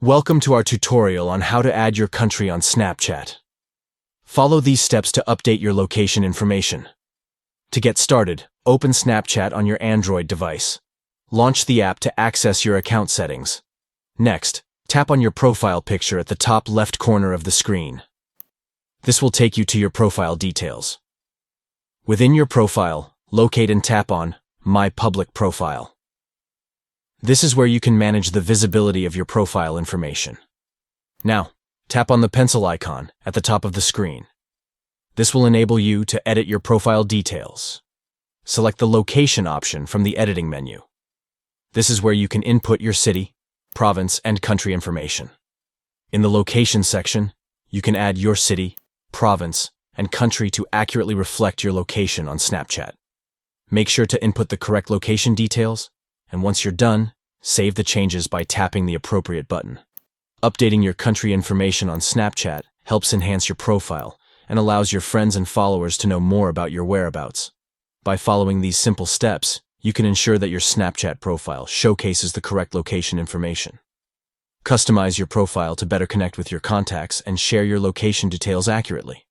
Welcome to our tutorial on how to add your country on Snapchat. Follow these steps to update your location information. To get started, open Snapchat on your Android device. Launch the app to access your account settings. Next, tap on your profile picture at the top left corner of the screen. This will take you to your profile details. Within your profile, locate and tap on My Public Profile. This is where you can manage the visibility of your profile information. Now, tap on the pencil icon at the top of the screen. This will enable you to edit your profile details. Select the Location option from the editing menu. This is where you can input your city, province, and country information. In the Location section, you can add your city, province, and country to accurately reflect your location on Snapchat. Make sure to input the correct location details, and once you're done, save the changes by tapping the appropriate button. Updating your country information on Snapchat helps enhance your profile and allows your friends and followers to know more about your whereabouts. By following these simple steps, you can ensure that your Snapchat profile showcases the correct location information. Customize your profile to better connect with your contacts and share your location details accurately.